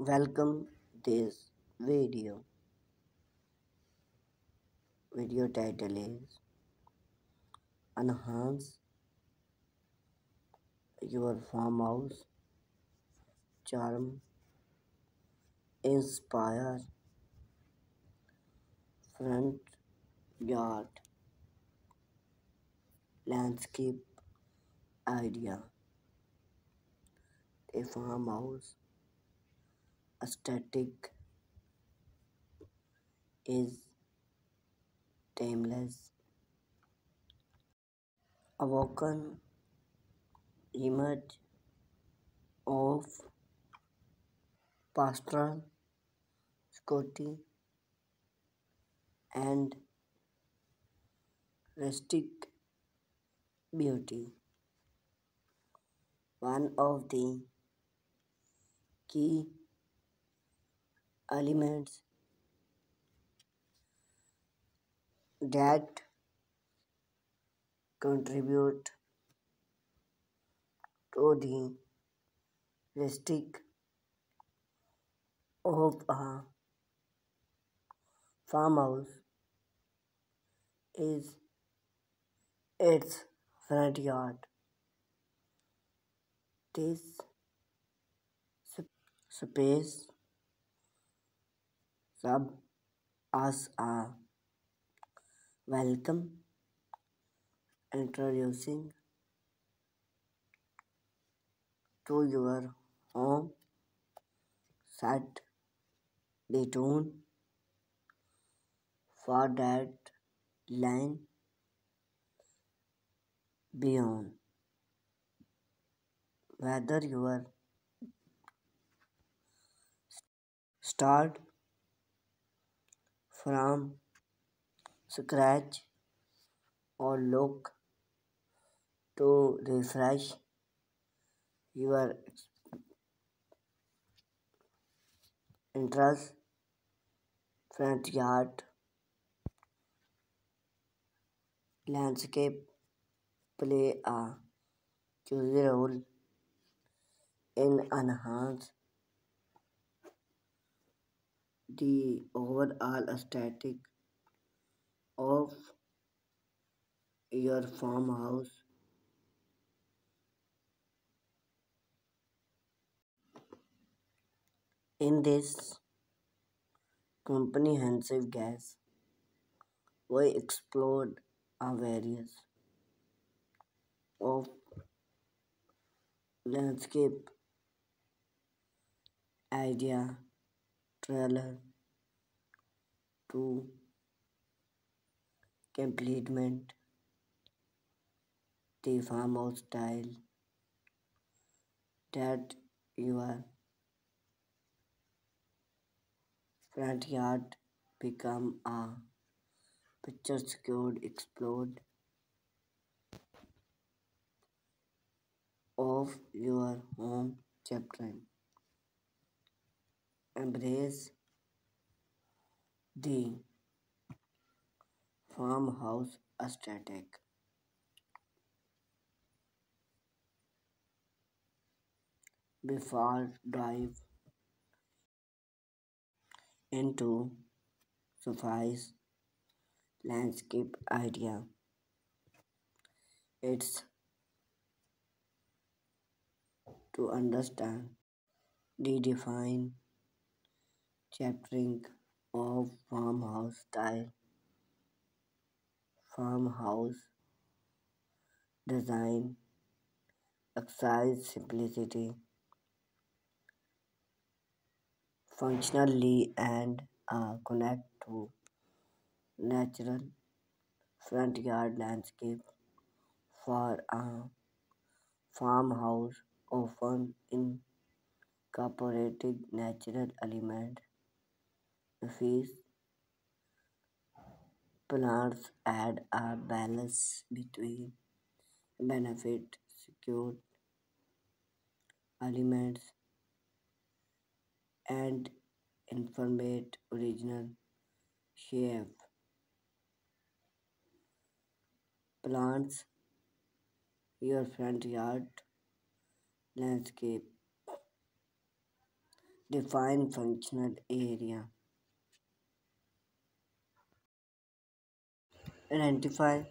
Welcome this video. Video title is Enhance Your Farmhouse Charm, Inspire Front Yard Landscape Idea. A farmhouse aesthetic is timeless. Awoken image of pastoral Scotty and rustic beauty. One of the key elements that contribute to the rustic of a farmhouse is its front yard. This space serves as a welcome, introducing to your home. Set the tone for that line beyond. Whether you are start from scratch or look to refresh your interest, front yard landscape play a key role in enhance the overall aesthetic of your farmhouse. In this comprehensive guess, we explored a various of landscape idea trailer to complement the farmhouse style that your front yard become a picturesque explode of your home chapter. Embrace the farmhouse aesthetic. Before dive into Sophie's landscape idea, it's to understand the define chaptering of farmhouse style. Farmhouse design exercise simplicity, functionally and connect to natural front yard landscape for a farmhouse often incorporated natural elements. These plants add a balance between benefit secure elements and informate original shape. Plants your front yard landscape Define functional area. Identify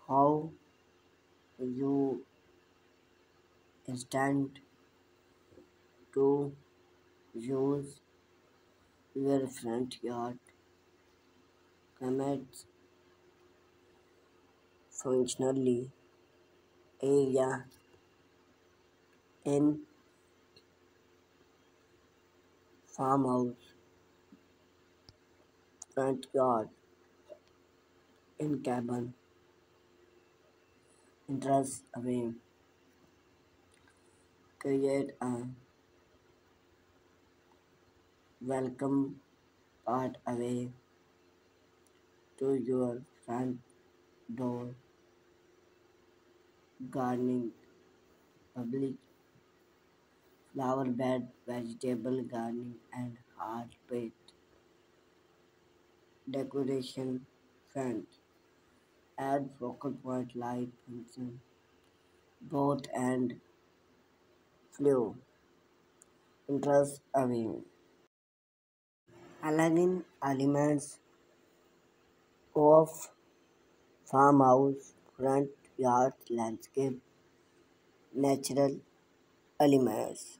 how you intend to use your front yard. Commits functionally area in farmhouse, front yard, in cabin, interest away, create a welcome part away to your front door, gardening, public flower bed, vegetable gardening, and hard plate decoration front. Add focal point light function, both and flow, interest away. Aligning elements of farmhouse, front yard landscape, natural elements,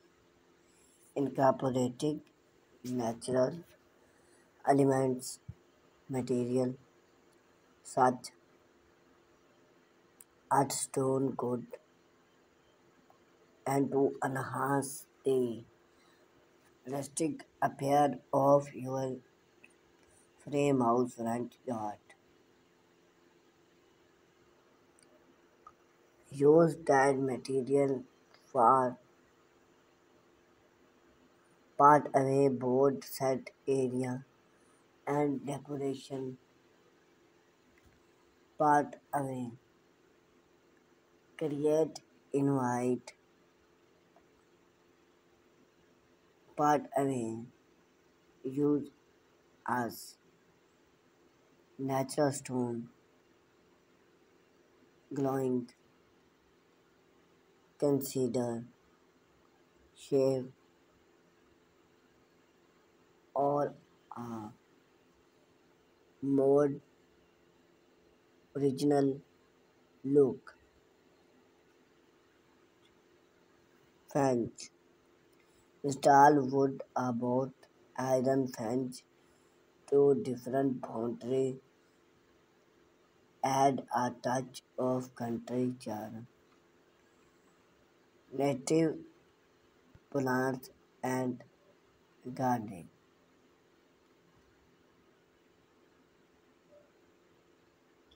incorporating natural elements, material such as stone wood and to enhance the rustic appear of your frame house front yard. Use that material for part away board set area and decoration part away. Create invite part away. Use as natural stone, glowing, consider, shape, or a more original look. Fence. Install wood about iron fence to different boundary. Add a touch of country charm. Native plants and gardening.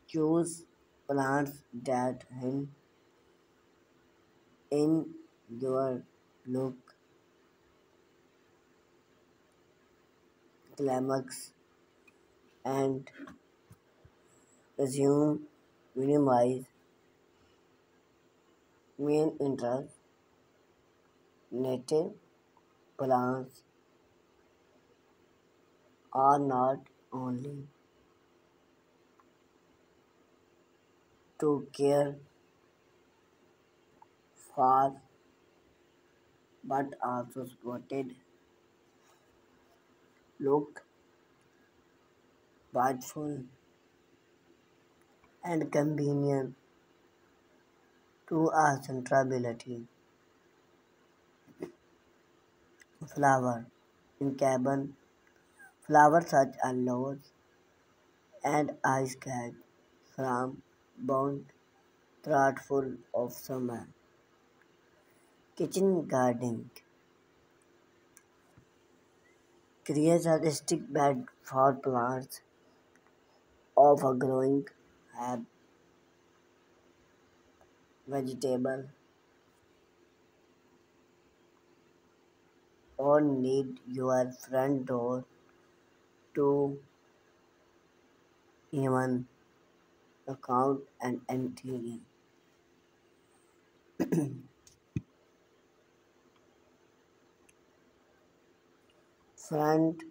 Choose plants that hint in your look, climax, and resume minimize main interest. Native plants are not only to care for but also spotted look thoughtful and convenient to our centrability. Flower in cabin, flowers such as rose and ice cat from bound thoughtful of summer. Kitchen gardening creates a rustic bed for plants of a growing herb, vegetable, or need your front door to even account and interior. Front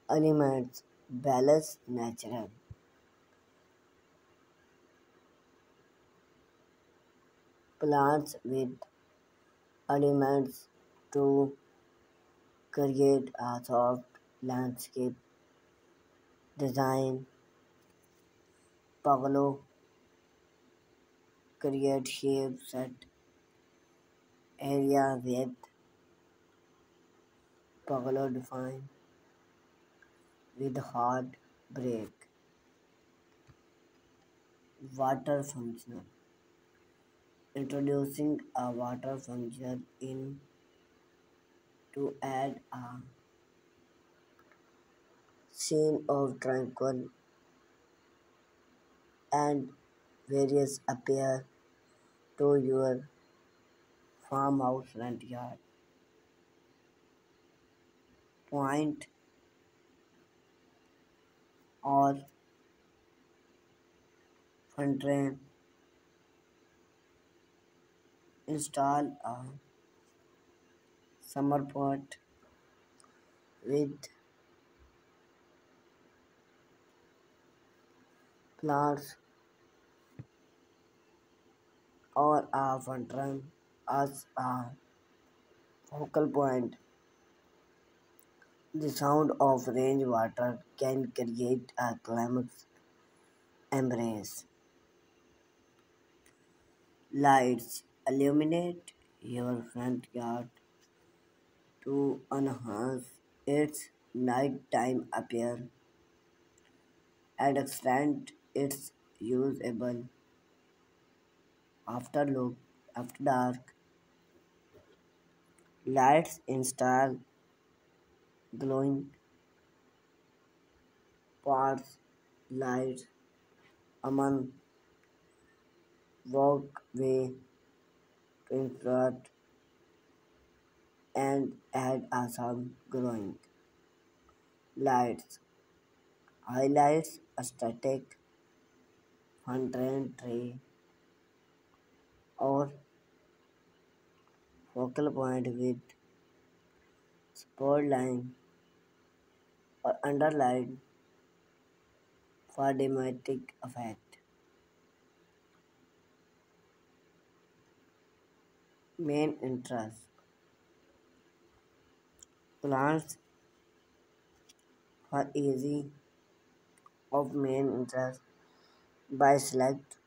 elements balance natural plants with elements to create a soft landscape design. Pagalo create shapes at area with Pagalo define with hard break. Water functional. Introducing a water function in to add a scene of tranquil and various appear to your farmhouse and yard. Point or fountain. Install a summer pot with plants or a fountain as a focal point. The sound of rainwater can create a climax embrace. Lights illuminate your front yard to enhance its nighttime appear and extend its usable afterlook after dark. Lights install glowing parts light among walkway to infrared and add a sound glowing. Lights highlights a static fountain tree or focal point with spotlight or underline for dramatic effect. Main interest plants for easy of main interest by select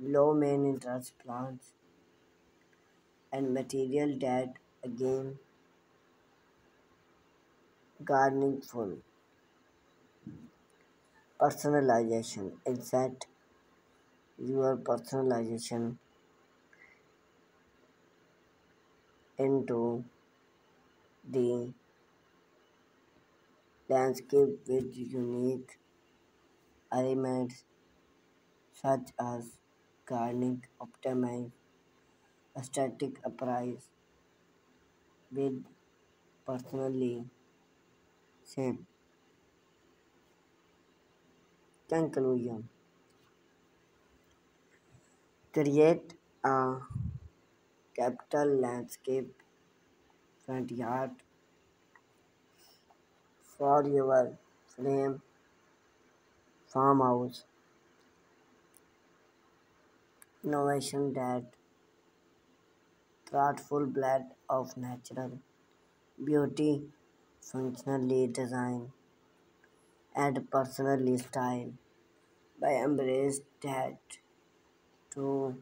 low main interest plants and material that again gardening full personalization insert your personalization into the landscape with unique elements such as gardening optimize aesthetic appraise with personally same conclusion. Create a capital landscape front yard for your frame farmhouse innovation that thoughtful blend of natural beauty, functionally design, and personally style by embrace that to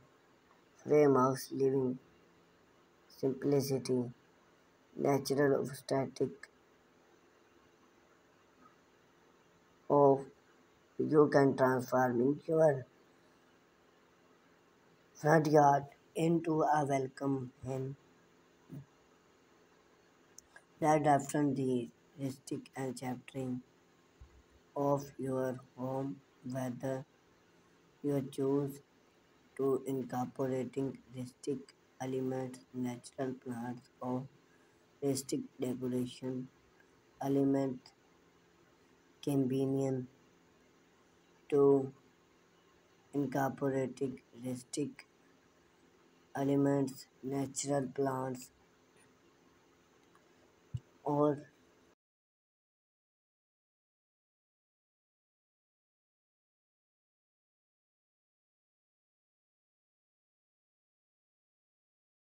frame house living simplicity, natural static of you can transform your front yard into a welcome home that often the rustic and chaptering of your home whether you choose to incorporating rustic elements, natural plants or rustic decoration elements convenient to incorporating rustic elements, natural plants or